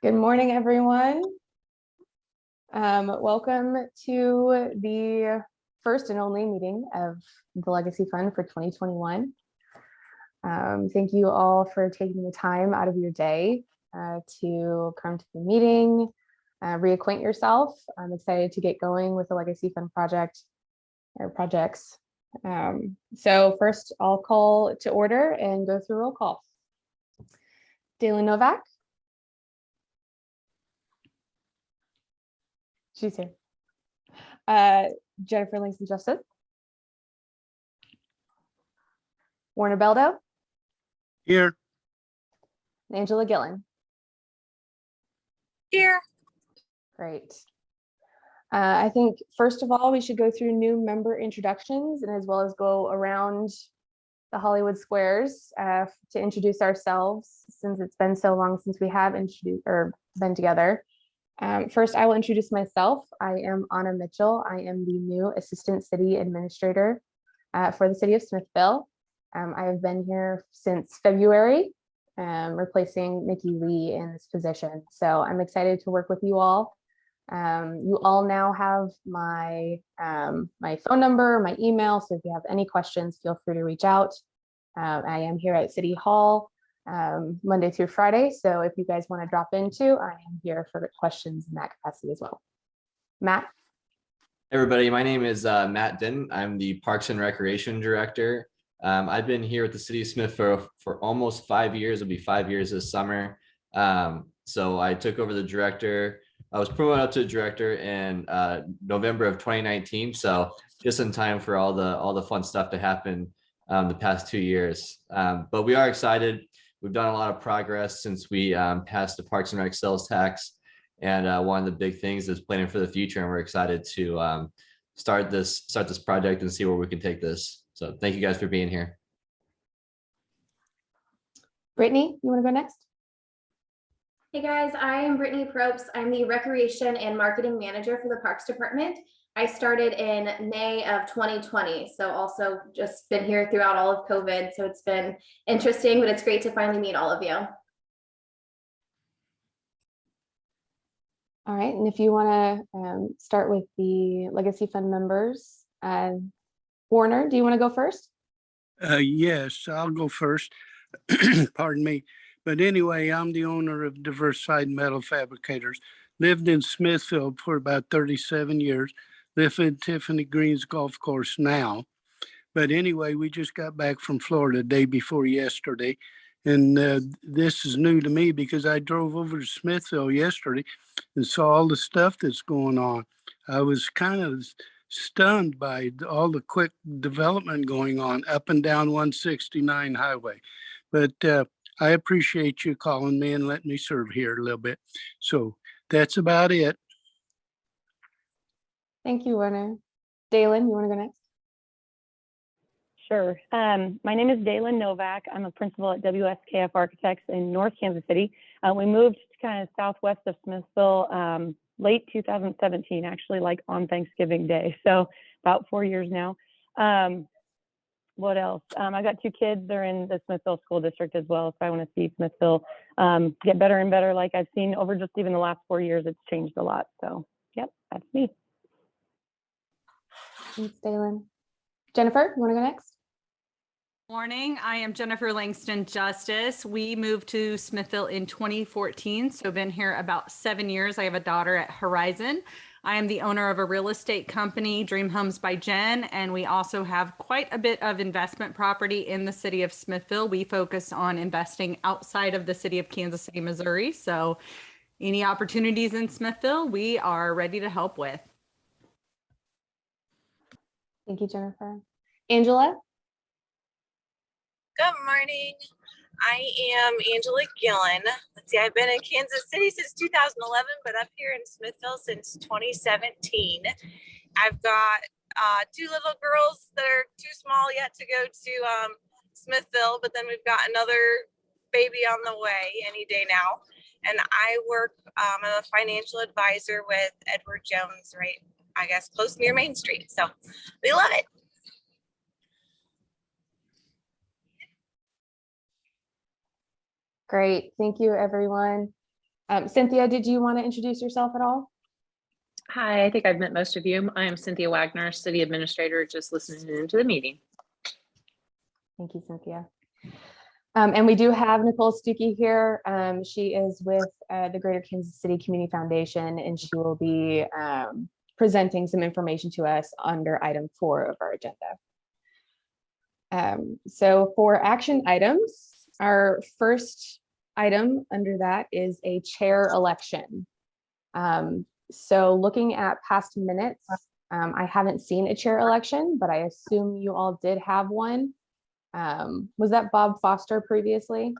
Good morning, everyone. Welcome to the first and only meeting of the Legacy Fund for 2021. Thank you all for taking the time out of your day to come to the meeting, reacquaint yourself. I'm excited to get going with the Legacy Fund project or projects. So first I'll call to order and go through roll call. Dalen Novak. She's here. Jennifer Langston Justice. Warner Beldo. Here. Angela Gillen. Here. Great. I think first of all, we should go through new member introductions and as well as go around the Hollywood Squares to introduce ourselves, since it's been so long since we have introduced or been together. First, I will introduce myself. I am Anna Mitchell. I am the new Assistant City Administrator for the City of Smithville. I have been here since February, replacing Nikki Lee in this position. So I'm excited to work with you all. You all now have my my phone number, my email. So if you have any questions, feel free to reach out. I am here at City Hall Monday through Friday. So if you guys want to drop into, I am here for questions in that capacity as well. Matt. Hey everybody, my name is Matt Denton. I'm the Parks and Recreation Director. I've been here with the City of Smithville for almost 5 years. It'll be 5 years this summer. So I took over the director. I was promoted up to director in November of 2019. So just in time for all the fun stuff to happen the past 2 years. But we are excited. We've done a lot of progress since we passed the Parks and Rec sales tax, and one of the big things is planning for the future. And we're excited to start this project and see where we can take this. So thank you guys for being here. Brittany, you want to go next? Hey guys, I am Brittany Probst. I'm the Recreation and Marketing Manager for the Parks Department. I started in May of 2020, so also just been here throughout all of COVID. So it's been interesting, but it's great to finally meet all of you. All right, and if you want to start with the Legacy Fund members, Warner, do you want to go first? Yes, I'll go first. Pardon me. But anyway, I'm the owner of Diversified Metal Fabricators. Lived in Smithville for about 37 years. Live in Tiffany Green's golf course now. But anyway, we just got back from Florida day before yesterday. And this is new to me because I drove over to Smithville yesterday and saw all the stuff that's going on. I was kind of stunned by all the quick development going on up and down 169 highway. But I appreciate you calling me and letting me serve here a little bit. So that's about it. Thank you, Warner. Dalen, you want to go next? Sure. My name is Dalen Novak. I'm a principal at WSKF Architects in North Kansas City. We moved to kind of southwest of Smithville late 2017, actually, like on Thanksgiving Day. So about 4 years now. What else? I got 2 kids. They're in the Smithville School District as well. So I want to see Smithville get better and better. Like I've seen over just even the last 4 years, it's changed a lot. So yep, that's me. Thanks, Dalen. Jennifer, you want to go next? Morning, I am Jennifer Langston Justice. We moved to Smithville in 2014, so been here about 7 years. I have a daughter at Horizon. I am the owner of a real estate company, Dream Homes by Jen, and we also have quite a bit of investment property in the city of Smithville. We focus on investing outside of the city of Kansas City, Missouri. So any opportunities in Smithville, we are ready to help with. Thank you, Jennifer. Angela? Good morning. I am Angela Gillen. Let's see, I've been in Kansas City since 2011, but up here in Smithville since 2017. I've got 2 little girls that are too small yet to go to Smithville, but then we've got another baby on the way any day now. And I work, I'm a financial advisor with Edward Jones, right, I guess, close near Main Street. So we love it. Great. Thank you, everyone. Cynthia, did you want to introduce yourself at all? Hi, I think I've met most of you. I am Cynthia Wagner, City Administrator, just listening into the meeting. Thank you, Cynthia. And we do have Nicole Stuckey here. She is with the Greater Kansas City Community Foundation, and she will be presenting some information to us under item 4 of our agenda. So for action items, our first item under that is a chair election. So looking at past minutes, I haven't seen a chair election, but I assume you all did have one. Was that Bob Foster previously?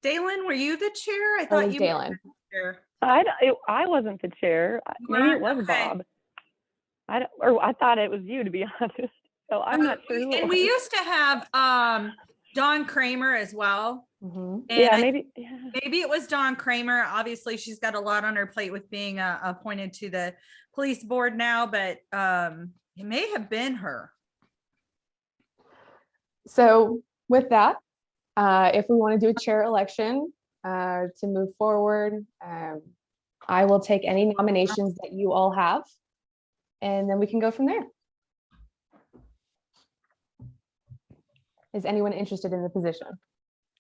Dalen, were you the chair? I Or thought was you were Dalen? the chair. I wasn't the chair. You Maybe it weren't? was Okay. Bob. I thought it was you, to be honest. So I'm not sure who it And we was. used to have Dawn Kramer as well. Mhm. And Yeah, I- maybe. Yeah. maybe it was Dawn Kramer. Obviously, she's got a lot on her plate with being appointed to the police board now, but it may have been her. So with that, if we want to do a chair election to move forward, I will take any nominations that you all have, and then we can go from there. Is anyone interested in the position?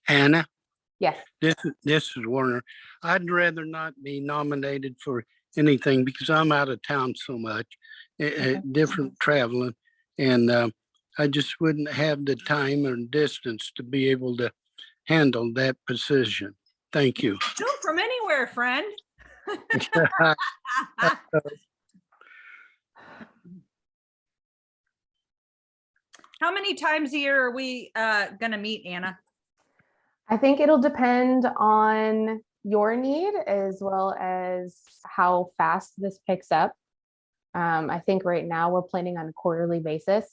Anna, Yes. this is Warner. I'd rather not be nominated for anything because I'm out of town so much, different traveling, and I just wouldn't have the time or distance to be able to handle that position. Thank you. Do it from anywhere, friend. How many times a year are we going to meet, Anna? I think it'll depend on your need as well as how fast this picks up. I think right now we're planning on a quarterly basis.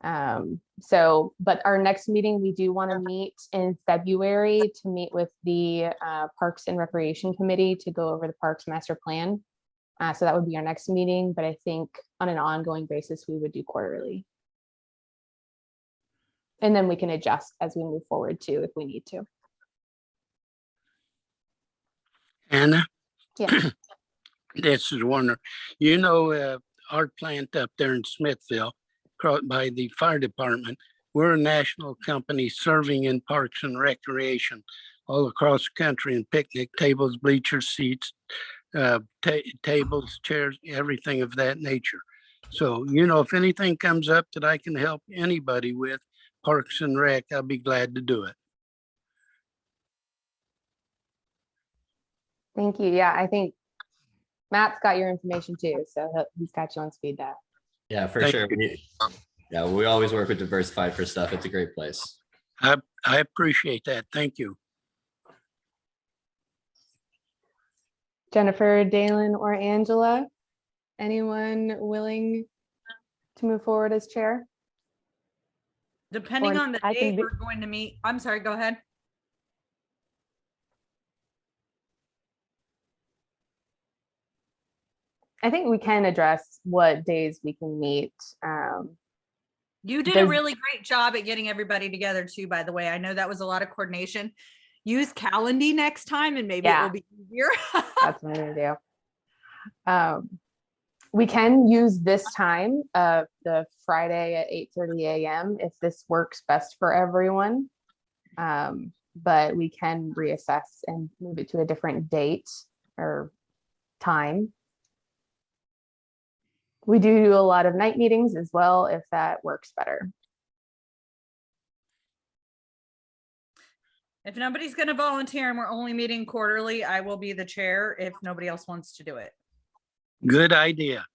But our next meeting, we do want to meet in February to meet with the Parks and Recreation Committee to go over the Parks Master Plan. So that would be our next meeting, but I think on an ongoing basis, we would do quarterly. And then we can adjust as we move forward too, if we need to. Anna, Yeah. this is Warner. You know, our plant up there in Smithville, by the fire department, we're a national company serving in parks and recreation all across the country, and picnic tables, bleachers, seats, tables, chairs, everything of that nature. So, you know, if anything comes up that I can help anybody with Parks and Rec, I'll be glad to do it. Thank you. Yeah, I think Matt's got your information too, so he's got you on speed dial. Yeah, for Thank sure. you. We always work with Diversified for stuff. It's a great place. I appreciate that. Thank you. Jennifer, Dalen, or Angela, anyone willing to move forward as chair? Depending Or on the I can date be- we're going to meet. I'm sorry, go ahead. I think we can address what days we can meet. You did a Does- really great job at getting everybody together too, by the way. I know that was a lot of coordination. Use Calendly next time and maybe it Yeah. will be easier. That's what I'm gonna do. We can use this time, the Friday at 8:30 a.m. if this works best for everyone. But we can reassess and move it to a different date or time. We do a lot of night meetings as well, if that works better. If nobody's going to volunteer and we're only meeting quarterly, I will be the chair if nobody else wants to do it. Good idea.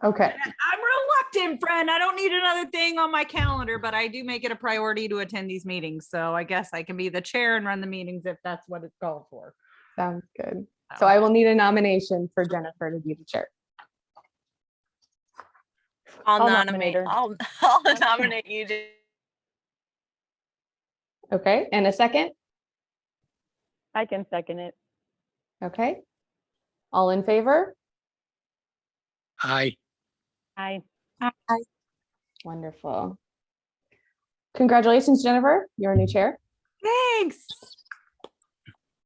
Okay, I'm reluctant, friend. I don't need another thing on my calendar, but I do make it a priority to attend these meetings. So I guess I can be the chair and run the meetings if that's what it's called for. sounds good. So I will need a nomination for Jennifer to be the chair. I'll nominate nominate, her. I'll nominate you to. Okay, and a second? I can second it. Okay. All in favor? Aye. I Wonderful. Congratulations, Jennifer. You're a new chair. Thanks.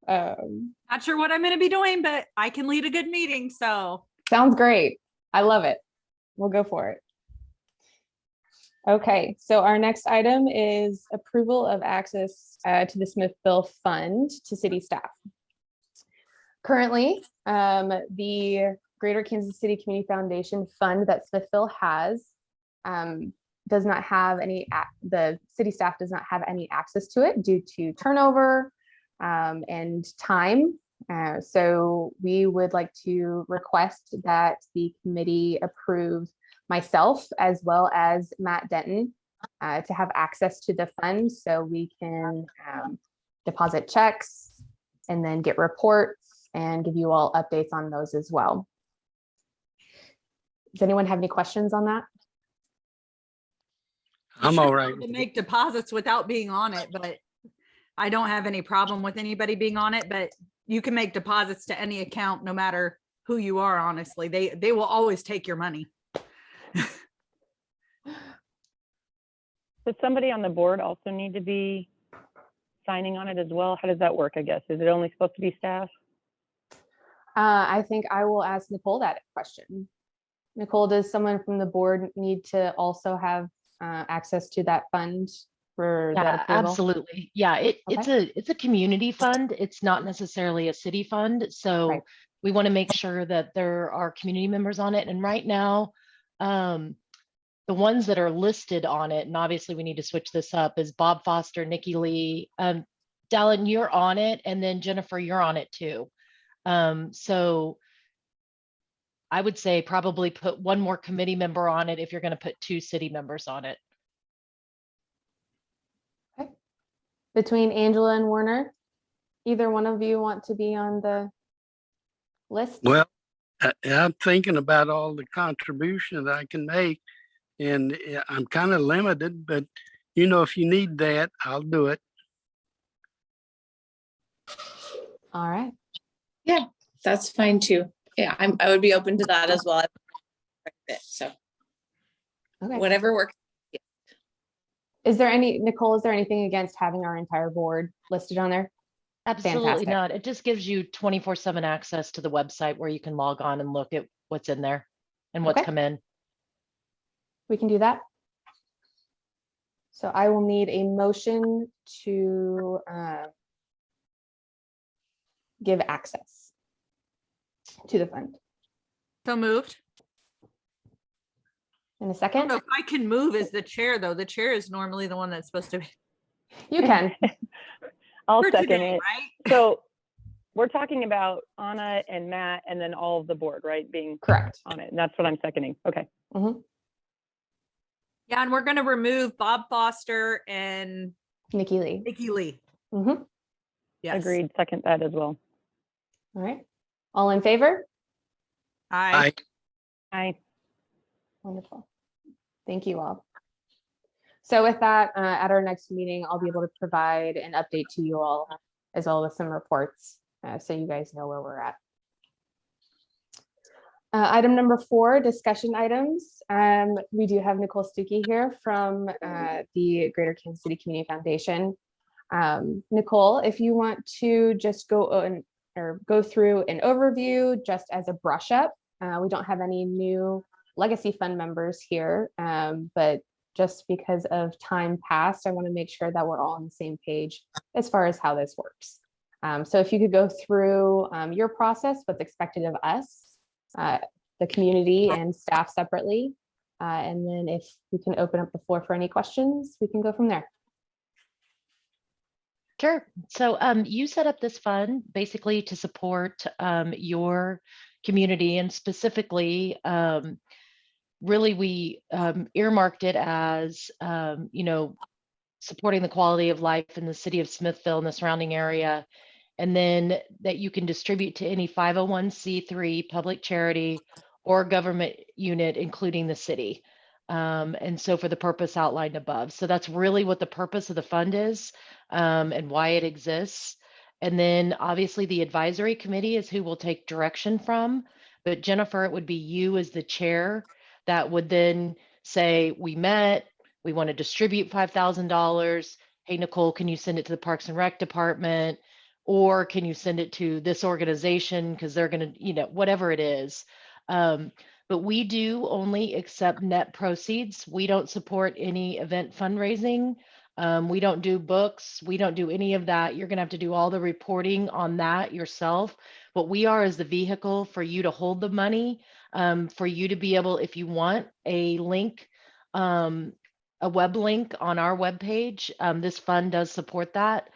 Um, Not sure what I'm going to be doing, but I can lead a good meeting. So Sounds great. I love it. We'll go for it. Okay, so our next item is approval of access to the Smithville Fund to city staff. Currently, the Greater Kansas City Community Foundation Fund that Smithville has does not have the city staff does not have any access to it due to turnover and time. So we would like to request that the committee approve myself as well as Matt Denton to have access to the fund so we can deposit checks and then get reports and give you all updates on those as well. Does anyone have any questions on that? you I'm should all be right. able to make deposits without being on it, but I don't have any problem with anybody being on it, but you can make deposits to any account, no matter who you are, honestly. They will always take your money. Does somebody on the board also need to be signing on it as well? How does that work, I guess? Is it only supposed to be staff? I think I will ask Nicole that question. Nicole, does someone from the board need to also have access to that fund for that Yeah, approval? absolutely. Yeah, it's a community fund. It's not necessarily a city fund. So Right. we want to make sure that there are community members on it. And right now, the ones that are listed on it, and obviously we need to switch this up, is Bob Foster, Nikki Lee, Dallin, you're on it, and then Jennifer, you're on it too. So I would say probably put one more committee member on it if you're going to put 2 city members on it. Okay. Between Angela and Werner, either one of you want to be on the list? Well, I'm thinking about all the contribution that I can make, and I'm kind of limited, but if you need that, I'll do it. All right. Yeah, that's fine too. Yeah, I would be open to that as well. So Okay. whatever works. Nicole, is there anything against having our entire board listed on there? Absolutely Fantastic. not. It just gives you 24/7 access to the website where you can log on and look at what's in there and what's Okay. come in. We can do that. So I will need a motion to give access to the fund. So moved. In a I don't second, know if I can move as the chair, though. The chair is normally the one that's supposed to be. you can. I'll For second today, it. right? So we're talking about Anna and Matt and then all of the board, right? Being Correct. on it. And that's what I'm seconding. Okay. Mhm. Yeah, and we're going to remove Bob Foster and Nikki Lee. Nikki Lee. Mhm. Yes. Agreed. Second that as well. All right. All in favor? Aye. Aye. Wonderful. Thank you all. So with that, at our next meeting, I'll be able to provide an update to you all as well as some reports so you guys know where we're at. Item number 4, discussion items. We do have Nicole Stuckey here from the Greater Kansas City Community Foundation. Nicole, if you want to just go through an overview just as a brush up. We don't have any new legacy fund members here, but just because of time passed, I want to make sure that we're all on the same page as far as how this works. So if you could go through your process, what's expected of us, the community and staff separately, and then if we can open up the floor for any questions, we can go from there. Sure. So you set up this fund basically to support your community, and specifically, really we earmarked it as, supporting the quality of life in the city of Smithville and the surrounding area, and then that you can distribute to any 501c3 public charity or government unit, including the city. And so for the purpose outlined above. So that's really what the purpose of the fund is, and why it exists. And then obviously the advisory committee is who we'll take direction from. But Jennifer, it would be you as the chair that would then say, we met, we want to distribute $5,000. hey, Nicole, can you send it to the Parks and Rec department? Or can you send it to this organization? Because they're going to, whatever it is. But we do only accept net proceeds. We don't support any event fundraising. We don't do books. We don't do any of that. You're going to have to do all the reporting on that yourself. What we are is the vehicle for you to hold the money, for you to be able, if you want a link, a web link on our webpage, this fund does support that.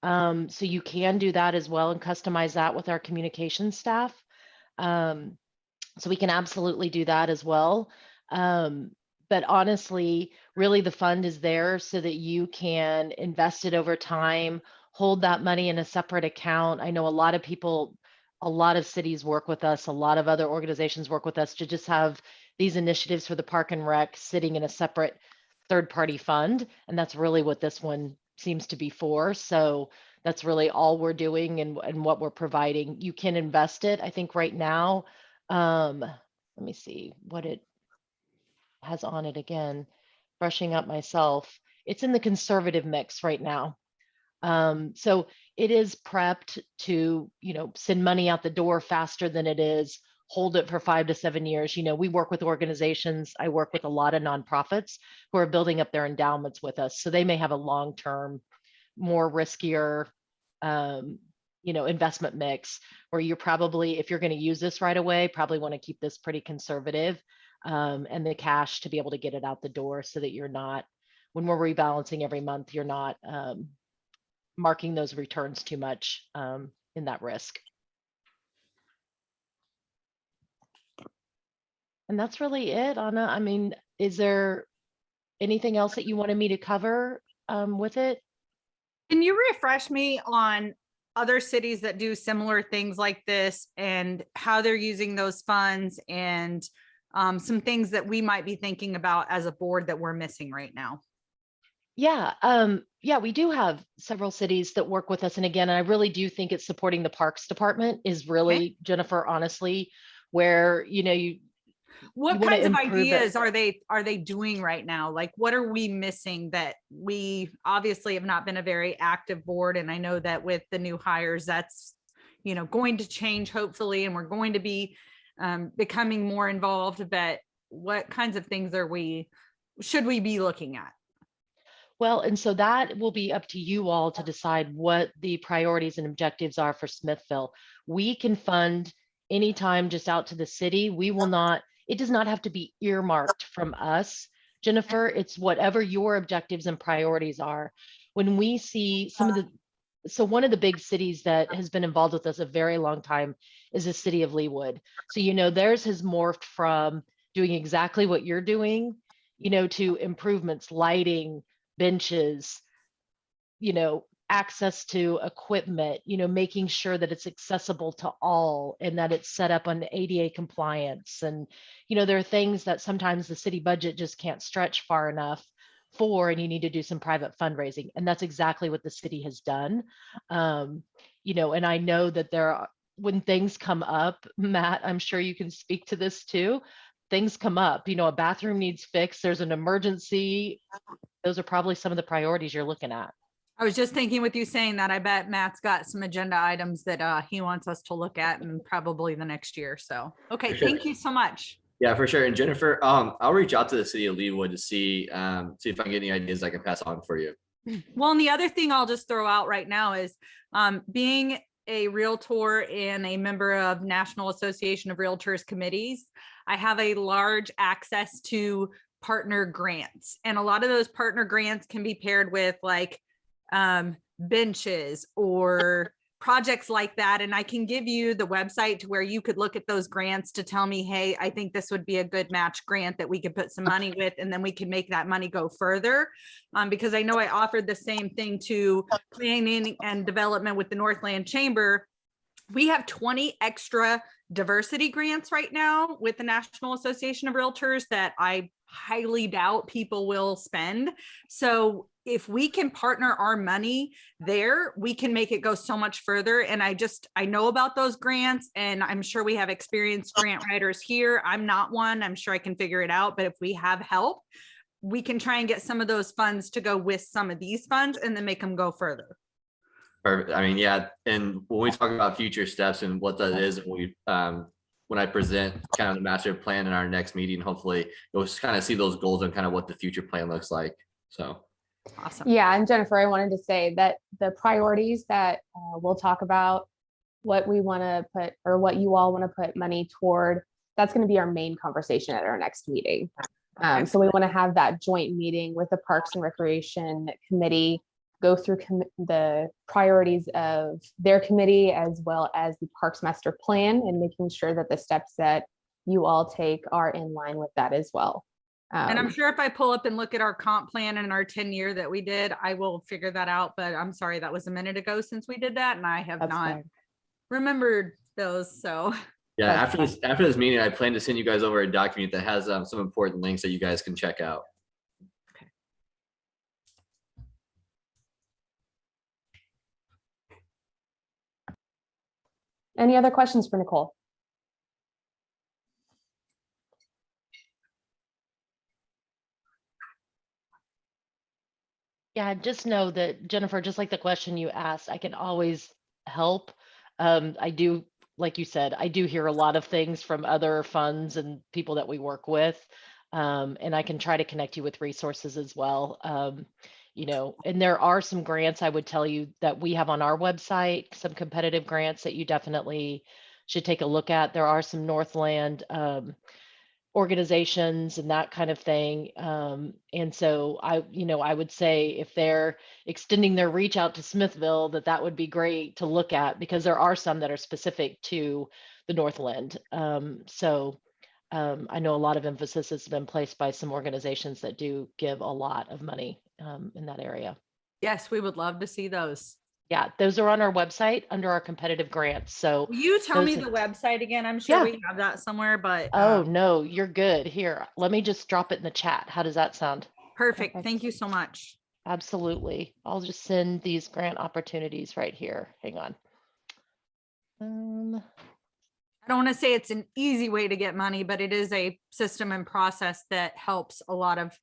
So you can do that as well and customize that with our communication staff. So we can absolutely do that as well. But honestly, really the fund is there so that you can invest it over time, hold that money in a separate account. I know a lot of people, a lot of cities work with us, a lot of other organizations work with us to just have these initiatives for the Park and Rec sitting in a separate third-party fund. And that's really what this one seems to be for. So that's really all we're doing and what we're providing. You can invest it. I think right now, let me see what it has on it again, brushing up myself. It's in the conservative mix right now. So it is prepped to, send money out the door faster than it is hold it for 5 to 7 years. We work with organizations. I work with a lot of nonprofits who are building up their endowments with us. So they may have a long-term, more riskier, investment mix where you're probably, if you're going to use this right away, probably want to keep this pretty conservative, and the cash to be able to get it out the door so that you're not, when we're rebalancing every month, you're not marking those returns too much in that risk. And that's really it, Anna. I mean, is there anything else that you wanted me to cover with it? Can you refresh me on other cities that do similar things like this and how they're using those funds and some things that we might be thinking about as a board that we're missing right now? Yeah, we do have several cities that work with us. And again, I really do think it's supporting the Parks Department is really, okay, Jennifer, honestly, where, what kinds of ideas are they doing right now? Like, what are we missing that we obviously have not been a very active board? And I know that with the new hires, that's, going to change hopefully, and we're going to be becoming more involved, but what kinds of things should we be looking at? Well, and so that will be up to you all to decide what the priorities and objectives are for Smithville. We can fund anytime just out to the city. We will not, it does not have to be earmarked from us, Jennifer. It's whatever your objectives and priorities are. When we see some of the, so one of the big cities that has been involved with us a very long time is the city of Leawood. So, theirs has morphed from doing exactly what you're doing, to improvements, lighting, benches, access to equipment, making sure that it's accessible to all and that it's set up on ADA compliance. And, there are things that sometimes the city budget just can't stretch far enough for, and you need to do some private fundraising. And that's exactly what the city has done. And I know that there are, when things come up, Matt, I'm sure you can speak to this too. Things come up, a bathroom needs fixed, there's an emergency. Those are probably some of the priorities you're looking at. I was just thinking with you saying that, I bet Matt's got some agenda items that he wants us to look at and probably the next year. So, okay, sure. Thank you so much. Yeah, for sure. And Jennifer, I'll reach out to the city of Leawood to see if I can get any ideas I can pass on for you. Well, and the other thing I'll just throw out right now is being a realtor and a member of National Association of Realtors committees, I have a large access to partner grants. And a lot of those partner grants can be paired with like benches or projects like that. And I can give you the website to where you could look at those grants to tell me, hey, I think this would be a good match grant that we could put some money with, and then we can make that money go further. Because I know I offered the same thing to planning and development with the Northland Chamber. We have 20 extra diversity grants right now with the National Association of Realtors that I highly doubt people will spend. So if we can partner our money there, we can make it go so much further. And I know about those grants, and I'm sure we have experienced grant writers here. I'm not one, I'm sure I can figure it out. But if we have help, we can try and get some of those funds to go with some of these funds and then make them go further. Perfect. I mean, yeah, and when we talk about future steps and what that is, when I present kind of the master plan in our next meeting, hopefully you'll just kind of see those goals and kind of what the future plan looks like. So awesome. Yeah, and Jennifer, I wanted to say that the priorities that we'll talk about, what we want to put or what you all want to put money toward, that's going to be our main conversation at our next meeting. So we want to have that joint meeting with the Parks and Recreation Committee, go through the priorities of their committee as well as the Parks Master Plan, and making sure that the steps that you all take are in line with that as well. And I'm sure if I pull up and look at our comp plan and our 10-year that we did, I will figure that out. But I'm sorry, that was a minute ago since we did that, and I have not fine. remembered those. So yeah, That's after this meeting, I plan to send you guys over a document that has some important links that you guys can check out. Any other questions for Nicole? Yeah, just know that, Jennifer, just like the question you asked, I can always help. I do, like you said, I do hear a lot of things from other funds and people that we work with. And I can try to connect you with resources as well. You know, and there are some grants I would tell you that we have on our website, some competitive grants that you definitely should take a look at. There are some Northland organizations and that kind of thing. And so I would say if they're extending their reach out to Smithville, that would be great to look at, because there are some that are specific to the Northland. I know a lot of emphasis has been placed by some organizations that do give a lot of money in that area. yes, we would love to see those. Yeah, those are on our website under our competitive grants. So Will you tell me those- the website again? I'm sure Yeah. we have that somewhere, but oh no, you're good. Here, let me just drop it in the chat. How does that sound? perfect. Perfect. Thank you so much. Absolutely. I'll just send these grant opportunities right here. Hang on. I don't want to say it's an easy way to get money, but it is a system and process that helps a lot of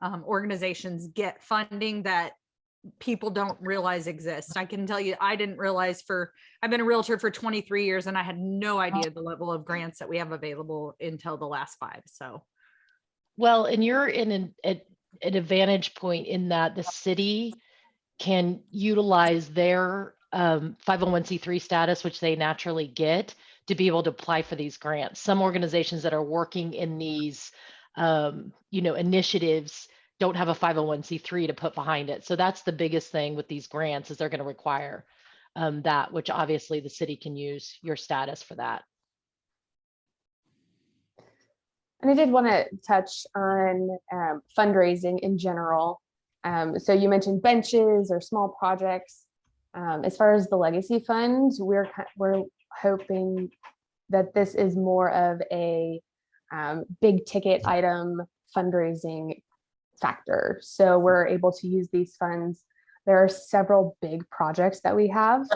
organizations get funding that people don't realize exists. I can tell you, I didn't realize I've been a realtor for 23 years and I had no idea the level of grants that we have available until the last 5. So, Well, and you're in an advantage point in that the city can utilize their 501c3 status, which they naturally get, to be able to apply for these grants. Some organizations that are working in these, initiatives don't have a 501c3 to put behind it. So that's the biggest thing with these grants, is they're going to require that, which obviously the city can use your status for that. And I did want to touch on fundraising in general. So you mentioned benches or small projects. As far as the legacy fund, we're hoping that this is more of a big ticket item fundraising factor. So we're able to use these funds. There are several big projects that we have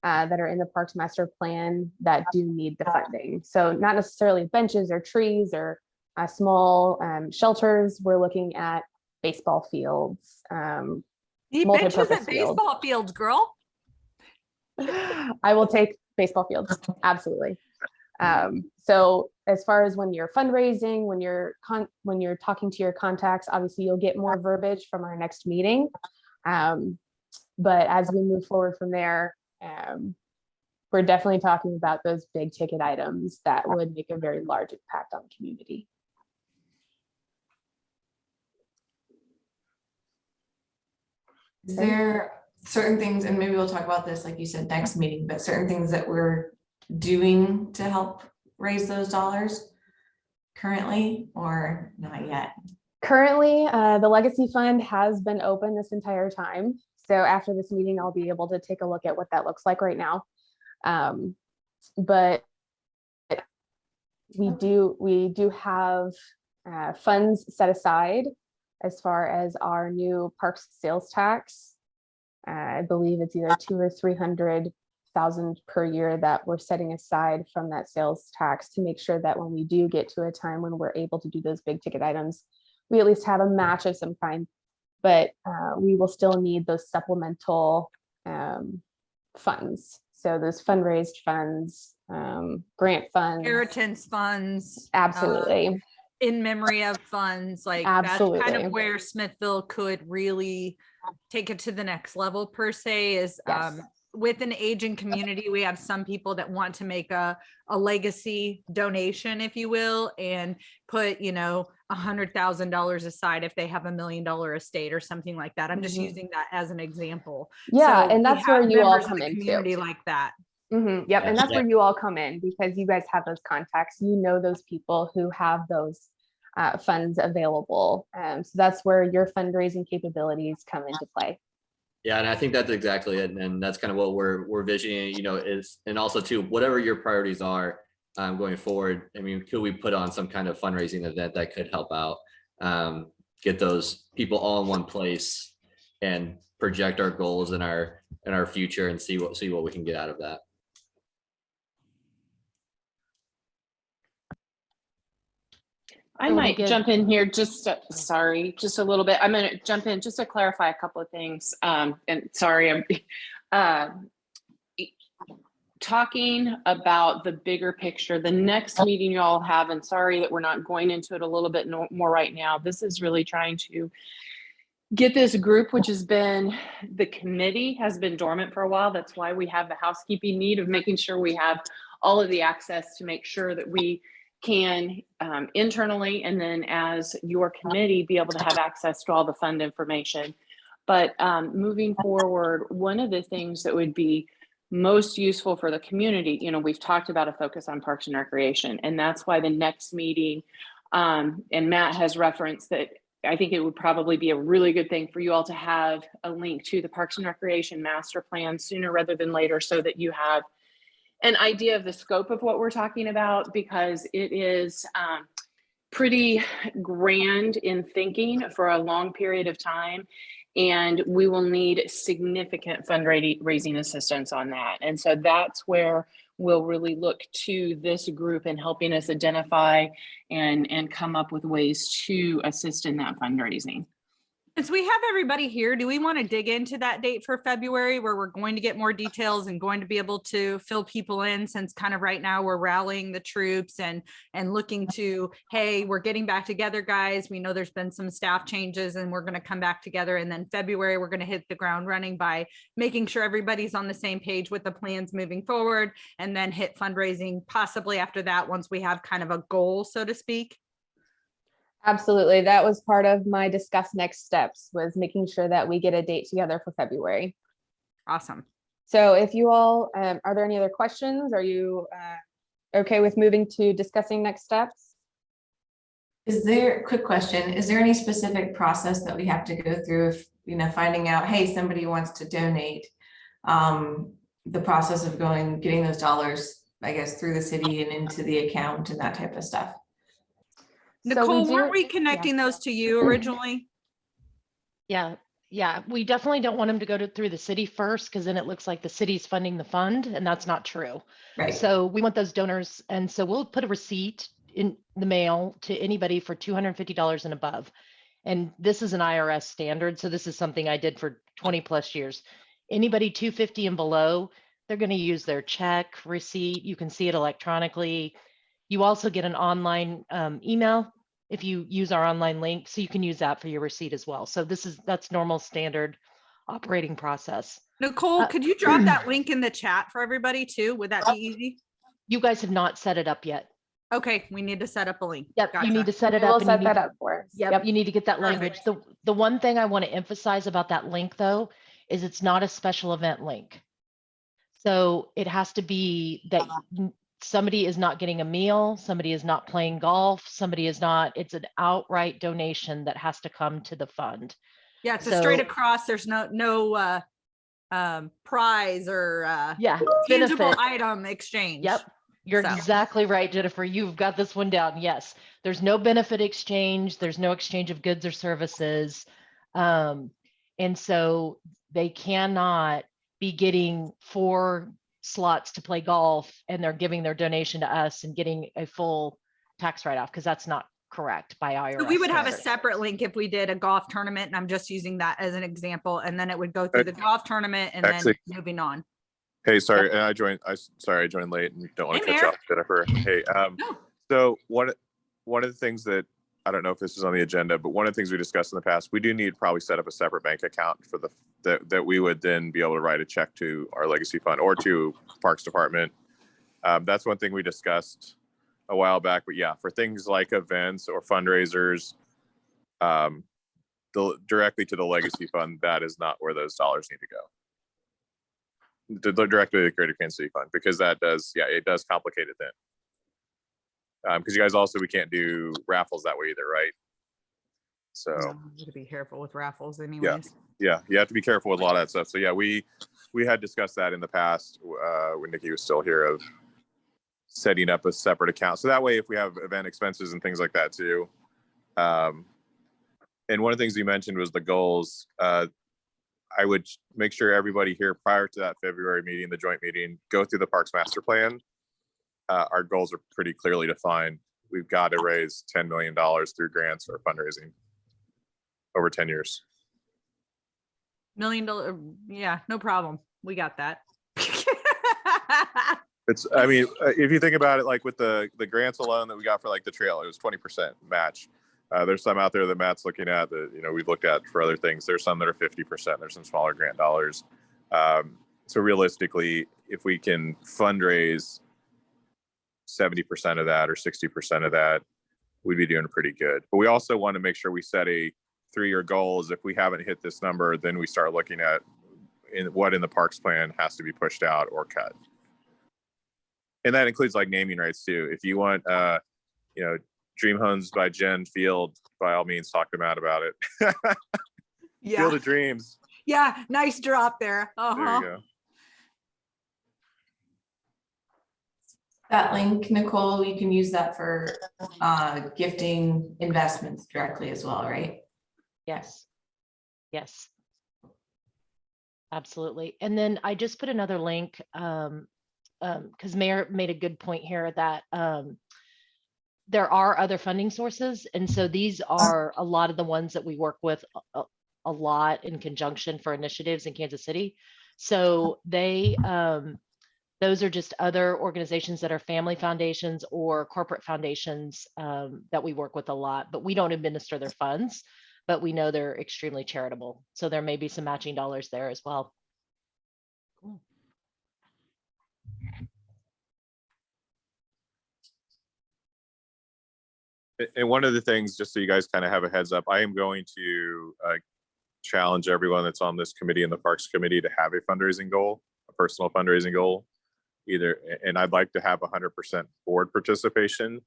that are in the Parks Master Plan that do need the funding. So not necessarily benches or trees or small shelters. We're looking at baseball fields. the benches Multi-purpose at fields. baseball fields, girl. I will take baseball fields, absolutely. So as far as when you're fundraising, when you're talking to your contacts, obviously you'll get more verbiage from our next meeting. But as we move forward from there, we're definitely talking about those big ticket items that would make a very large impact on the community. Is there certain things, and maybe we'll talk about this, like you said, next meeting, but certain things that we're doing to help raise those dollars currently, or not yet? Currently, the Legacy Fund has been open this entire time. So after this meeting, I'll be able to take a look at what that looks like right now. But we do have funds set aside as far as our new parks sales tax. I believe it's either 200,000 or 300,000 per year that we're setting aside from that sales tax to make sure that when we do get to a time when we're able to do those big ticket items, we at least have a match of some kind, but we will still need those supplemental funds. So those fundraised funds, grant funds. Inheritance funds. Absolutely. In memory of funds, like that's kind Absolutely. of where Smithville could really take it to the next level per se is Yes. with an aging community, we have some people that want to make a legacy donation, if you will, and put, $100,000 aside if they have $1 million estate or something like that. I'm just Mhm. using that as an example. Yeah, So and we that's where have you all members of come the in too. community like that. Yep, Yeah. and that's where you all come in because you guys have those contacts. You know those people who have those funds available. So that's where your fundraising capabilities come into play. Yeah, and I think that's exactly it. And that's kind of what we're visioning, is, and also too, whatever your priorities are going forward. I mean, could we put on some kind of fundraising event that could help out, get those people all in one place and project our goals and our future and see what we can get out of that. I So we'll might get- jump in here just a little bit. I'm going to jump in just to clarify a couple of things. And sorry, I'm talking about the bigger picture, the next meeting you all have, and sorry that we're not going into it a little bit more right now. This is really trying to get this group, which has been, the committee has been dormant for a while. That's why we have the housekeeping need of making sure we have all of the access to make sure that we can internally, and then as your committee, be able to have access to all the fund information. But moving forward, one of the things that would be most useful for the community, we've talked about a focus on Parks and Recreation, and that's why the next meeting, and Matt has referenced that I think it would probably be a really good thing for you all to have a link to the Parks and Recreation master plan sooner rather than later, so that you have an idea of the scope of what we're talking about, because it is pretty grand in thinking for a long period of time. And we will need significant fundraising assistance on that. And so that's where we'll really look to this group in helping us identify and come up with ways to assist in that fundraising. Since we have everybody here, do we want to dig into that date for February where we're going to get more details and going to be able to fill people in, since kind of right now we're rallying the troops and looking to, hey, we're getting back together, guys. We know there's been some staff changes and we're going to come back together. And then February, we're going to hit the ground running by making sure everybody's on the same page with the plans moving forward, and then hit fundraising possibly after that, once we have kind of a goal, so to speak. Absolutely. That was part of my discuss next steps, was making sure that we get a date together for February. Awesome. So if you all, are there any other questions? Are you okay with moving to discussing next steps? Quick question, is there any specific process that we have to go through if, finding out, hey, somebody wants to donate, the process of getting those dollars, I guess, through the city and into the account and that type of stuff? Nicole, weren't we connecting those to you originally? Yeah, we definitely don't want them to go through the city first, because then it looks like the city's funding the fund, and that's not true. Right. So we want those donors, and so we'll put a receipt in the mail to anybody for $250 and above. And this is an IRS standard, so this is something I did for 20 plus years. Anybody $250 and below, they're going to use their check receipt. You can see it electronically. You also get an online email if you use our online link, so you can use that for your receipt as well. So that's normal standard operating process. Nicole, could you drop that link in the chat for everybody too? Would that be easy? You guys have not set it up yet. Okay, we need to set up a link. Yep, Gotcha. you need to set it We'll up. set that up for us. Yep, you need to get that language. The one thing I want to emphasize about that link, though, is it's not a special event link. So it has to be that somebody is not getting a meal, somebody is not playing golf, somebody is not, it's an outright donation that has to come to the fund. Yeah, it's a straight across. There's no prize or tangible benefit. item exchange. Yep. You're exactly right, Jennifer. You've got this one down. Yes. There's no benefit exchange. There's no exchange of goods or services. And so they cannot be getting 4 slots to play golf and they're giving their donation to us and getting a full tax write-off, because that's not correct by IRS. So we would have a standards. separate link if we did a golf tournament, and I'm just using that as an example, and then it would go through the golf tournament and Actually, then moving on. Hey, sorry, and I joined late and don't want to Hey, cut you off, Jennifer. Hey, No. so one of the things that, I don't know if this is on the agenda, but one of the things we discussed in the past, we do need to probably set up a separate bank account for that we would then be able to write a check to our legacy fund or to Parks Department. That's one thing we discussed a while back, but yeah, for things like events or fundraisers, directly to the legacy fund, that is not where those dollars need to go. Directly to the Greater Kansas City Fund, because it does complicate it then. Because you guys also, we can't do raffles that way either, right? So You have to be careful with raffles anyways. yeah, you have to be careful with a lot of that stuff. So yeah, we had discussed that in the past when Nikki was still here, of setting up a separate account. So that way, if we have event expenses and things like that too. And one of the things you mentioned was the goals. I would make sure everybody here prior to that February meeting, the joint meeting, go through the Parks Master Plan. Our goals are pretty clearly defined. We've got to raise $10 million through grants or fundraising over 10 years. $1 million. Yeah, no problem. We got that. I mean, if you think about it, like with the grants alone that we got for like the trail, it was 20% match. There's some out there that Matt's looking at that, we've looked at for other things. There's some that are 50%. There's some smaller grant dollars. So realistically, if we can fundraise 70% of that or 60% of that, we'd be doing pretty good. But we also want to make sure we set a 3-year goals. If we haven't hit this number, then we start looking at what in the parks plan has to be pushed out or cut. And that includes like naming rights too. If you want, Dream Homes by Jen Field, by all means, talk to Matt about it. Yeah. Field of Dreams. Yeah. Nice drop there. There you go. That link, Nicole, you can use that for gifting investments directly as well, right? Yes. Absolutely. And then I just put another link because Mayor made a good point here that there are other funding sources. And so these are a lot of the ones that we work with a lot in conjunction for initiatives in Kansas City. So those are just other organizations that are family foundations or corporate foundations that we work with a lot, but we don't administer their funds, but we know they're extremely charitable. So there may be some matching dollars there as well. Cool. And one of the things, just so you guys kind of have a heads up, I am going to challenge everyone that's on this committee and the Parks Committee to have a fundraising goal, a personal fundraising goal, and I'd like to have 100% board participation,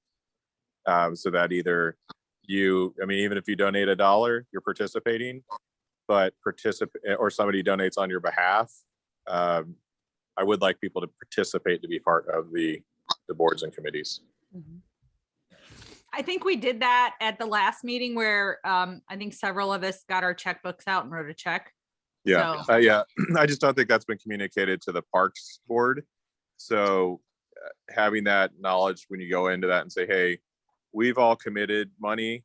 so that either even if you donate $1, you're participating, but or somebody donates on your behalf. I would like people to participate to be part of the boards and committees. Mm-hmm. I think we did that at the last meeting where I think several of us got our checkbooks out and wrote a check. Yeah. So. Yeah. I just don't think that's been communicated to the Parks Board. So having that knowledge when you go into that and say, hey, we've all committed money.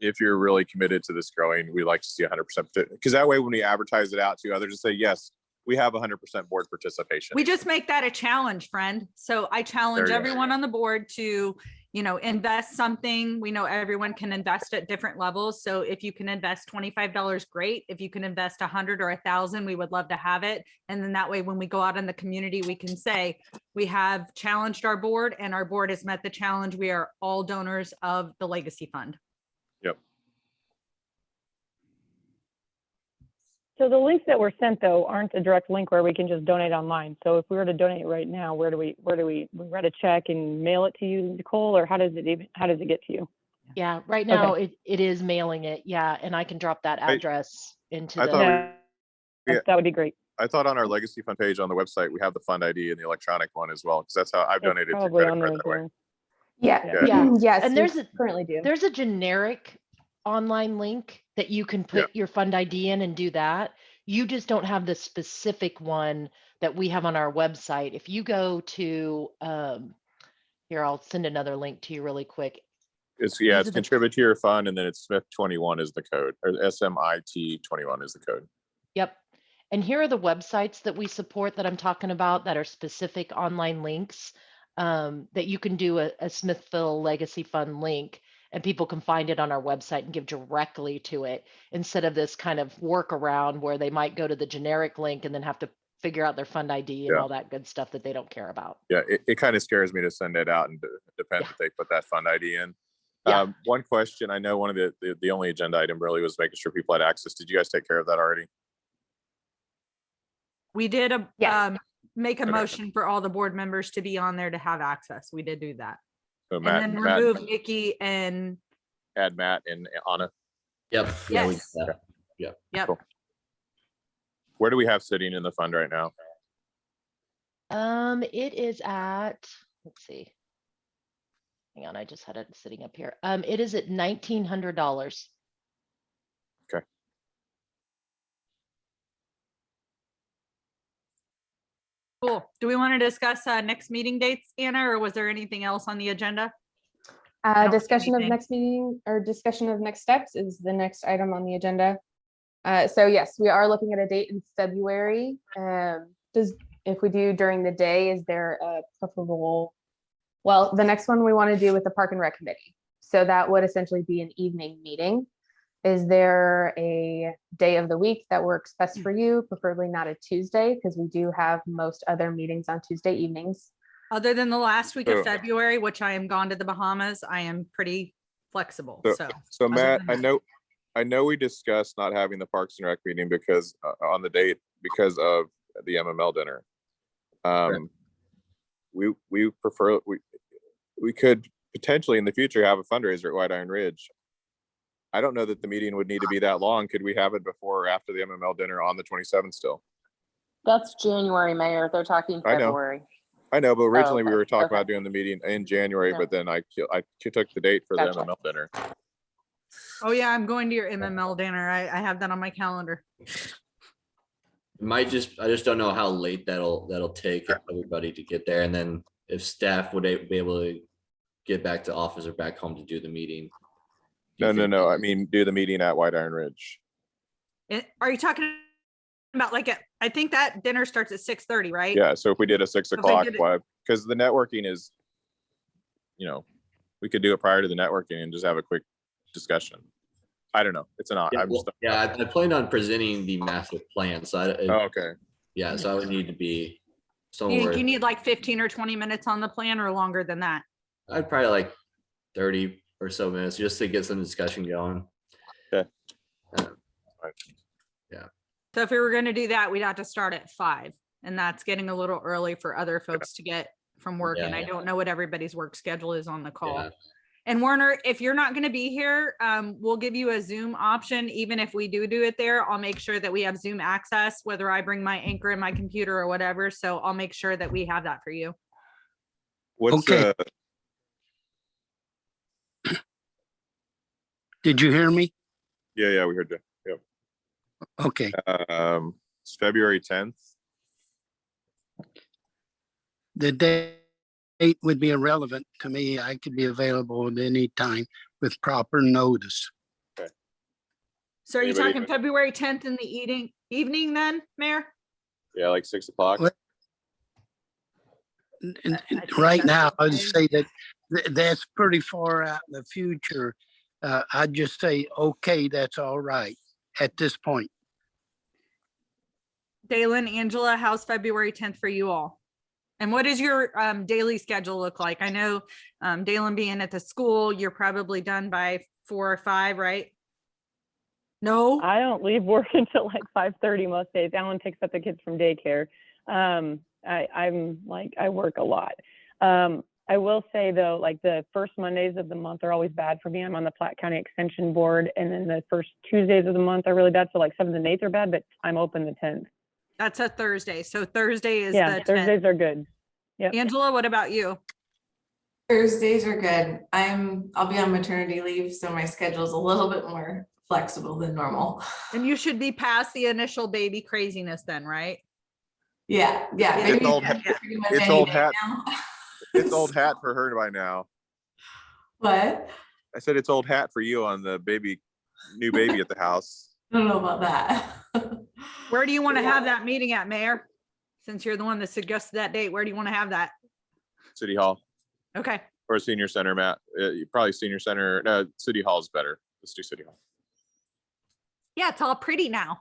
If you're really committed to this growing, we like to see 100%. Because that way, when we advertise it out to others, just say, yes, we have 100% board participation. We just make that a challenge, friend. So I challenge everyone on the board to, invest something. We know everyone can invest at different levels. So if you can invest $25, great. If you can invest 100 or 1,000, we would love to have it. And then that way, when we go out in the community, we can say we have challenged our board and our board has met the challenge. We are all donors of the Legacy Fund. Yep. So the links that were sent though aren't a direct link where we can just donate online. So if we were to donate right now, where do we write a check and mail it to you, Nicole, or how does it get to you? Yeah, right now it is mailing it. Yeah, and I can drop that address into that would be great. I thought on our Legacy Fund page on the website, we have the fund ID and the electronic one as well, because that's how I've donated to credit card that way. Yeah. Yes. And currently do. There's a generic online link that you can put your fund ID in and do that. You just don't have the specific one that we have on our website. If you go to Here, I'll send another link to you really quick. It's These are it's the- contribute to your fund, and then it's Smith 21 is the code, or SMIT 21 is the code. Yep. And here are the websites that we support that I'm talking about that are specific online links that you can do a Smithville Legacy Fund link, and people can find it on our website and give directly to it instead of this kind of workaround where they might go to the generic link and then have to figure out their fund ID and Yeah. all that good stuff that they don't care about. Yeah, it kind of scares me to send it out, and depends if they put that fund ID in. Yeah. One question, I know one of the only agenda item really was making sure people had access. Did you guys take care of that already? We did Yes. make a Okay. motion for all the board members to be on there to have access. We did do that. So And Matt, then Matt, remove Nikki and, add Matt and Anna. Yep. Yeah, we Yes. did that. yep. Cool. Where do we have sitting in the fund right now? It is at, let's see. Hang on, I just had it sitting up here. It is at $1,900. Cool. Do we want to discuss next meeting dates, Anna, or was there anything else on the agenda? don't see Discussion of anything. next meeting or discussion of next steps is the next item on the agenda. So yes, we are looking at a date in February. If we do during the day, is there a preferable? Well, the next one we want to do with the Park and Rec Committee. So that would essentially be an evening meeting. Is there a day of the week that works best for you? Preferably not a Tuesday, because we do have most other meetings on Tuesday evenings. Other than the last week Oh. of February, which I am gone to the Bahamas, I am pretty flexible. So, So, so other Matt, than that- I know we discussed not having the Parks and Rec meeting because on the date because of the MML dinner. We prefer we could potentially in the future have a fundraiser at White Iron Ridge. I don't know that the meeting would need to be that long. Could we have it before or after the MML dinner on the 27th still? That's January, Mayor. They're talking I know. February. I know, but originally we okay, were talking okay. about doing the meeting in January, No. but then I took the date for the Gotcha. MML dinner. oh yeah, I'm going to your MML dinner. I have that on my calendar. I just don't know how late that'll take everybody to get there, and then if staff would be able to get back to office or back home to do the meeting. Do you think- No. I mean, do the meeting at White Iron Ridge. Are you talking about I think that dinner starts at 6:30, right? Yeah, so if we did a 6 If we o'clock, did it- because the networking is, we could do it prior to the networking and just have a quick discussion. I don't know. It's not. Yeah, I'm well, just. yeah, I planned on presenting the master plan, so Oh, okay. yeah, so I would need to be You somewhere. think you need like 15 or 20 minutes on the plan or longer than that? I'd probably like 30 or so minutes just to get some discussion going. So if we were going to do that, we'd have to start at 5, and that's getting a little early for other folks to get from work. And I Yeah. don't know what everybody's work schedule is on the call. Yeah. And Werner, if you're not going to be here, we'll give you a Zoom option. Even if we do it there, I'll make sure that we have Zoom access, whether I bring my anchor and my computer or whatever. So I'll make sure that we have that for you. What's Okay. Did you hear me? Yeah, we heard you. Yep. Okay, It's February 10th. the date would be irrelevant to me. I could be available at any time with proper notice. So are you Anybody- talking February 10th in the evening then, Mayor? Yeah, like 6 o'clock. What? Right now, I'd say that that's pretty far out in the future. I'd just say, okay, that's all right at this point. Dalen, Angela, how's February 10th for you all? And what does your daily schedule look like? I know Dalen being at the school, you're probably done by 4 or 5, right? No? I don't leave work until like 5:30 most days. Alan picks up the kids from daycare. I work a lot. I will say though, like the first Mondays of the month are always bad for me. I'm on the Platte County Extension Board, and then the first Tuesdays of the month are really bad. So like 7th and 8th are bad, but I'm open the 10th. That's a Thursday. So Thursday is Yeah, the 10th. Thursdays are good. Yep. Angela, what about you? Thursdays are good. I'll be on maternity leave, so my schedule is a little bit more flexible than normal. And you should be past the initial baby craziness then, right? Yeah. Yeah, Maybe It's old yeah, yeah. pretty much it's any old day hat. now. It's old hat for her by now. What? I said it's old hat for you on the new baby at the house. I don't know about that. Where do you want to have that meeting at, Mayor? Since you're the one that suggested that date, where do you want to have that? City Hall Okay. or Senior Center, Matt. Probably Senior Center. No, City Hall is better. Let's do City Hall. Yeah, it's all pretty now.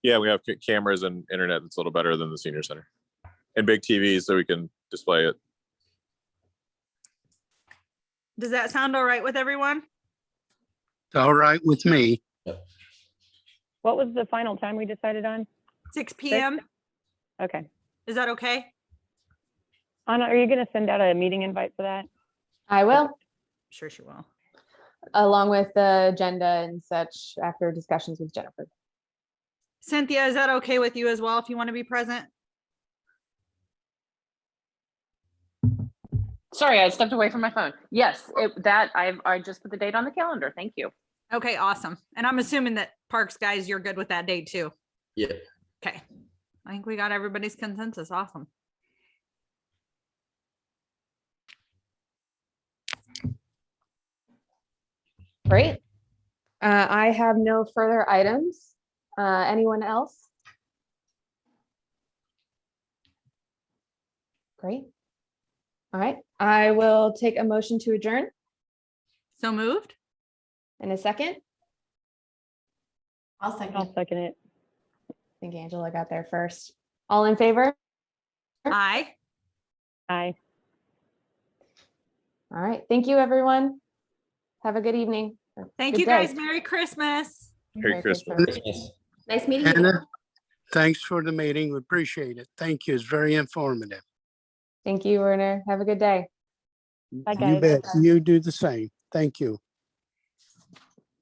Yeah, we have cameras and internet that's a little better than the Senior Center. And big TVs so we can display it. Does that sound all right with everyone? It's all right with me. What was the final time we decided on? 6 p.m. Okay. Is that okay? Anna, are you going to send out a meeting invite for that? I will, Sure she will. along with the agenda and such after discussions with Jennifer. Cynthia, is that okay with you as well if you want to be present? Sorry, I stepped away from my phone. Yes, I just put the date on the calendar. Thank you. Okay, awesome. And I'm assuming that Parks guys, you're good with that date too. Yeah. Okay. I think we got everybody's consensus. Awesome. Great. I have no further items. Anyone else? Great. All right, I will take a motion to adjourn So moved. in a second. I'll second. I'll second it. I think Angela got there first. All in favor? Aye. Aye. All right, thank you, everyone. Have a good evening. or Thank good you day. guys. Merry Christmas. Merry Christmas. Yes. Nice meeting you. Anna, thanks for the meeting. We appreciate it. Thank you. It's very informative. Thank you, Werner. Have a good day. Bye, You guys. bet. You do the same. Thank you.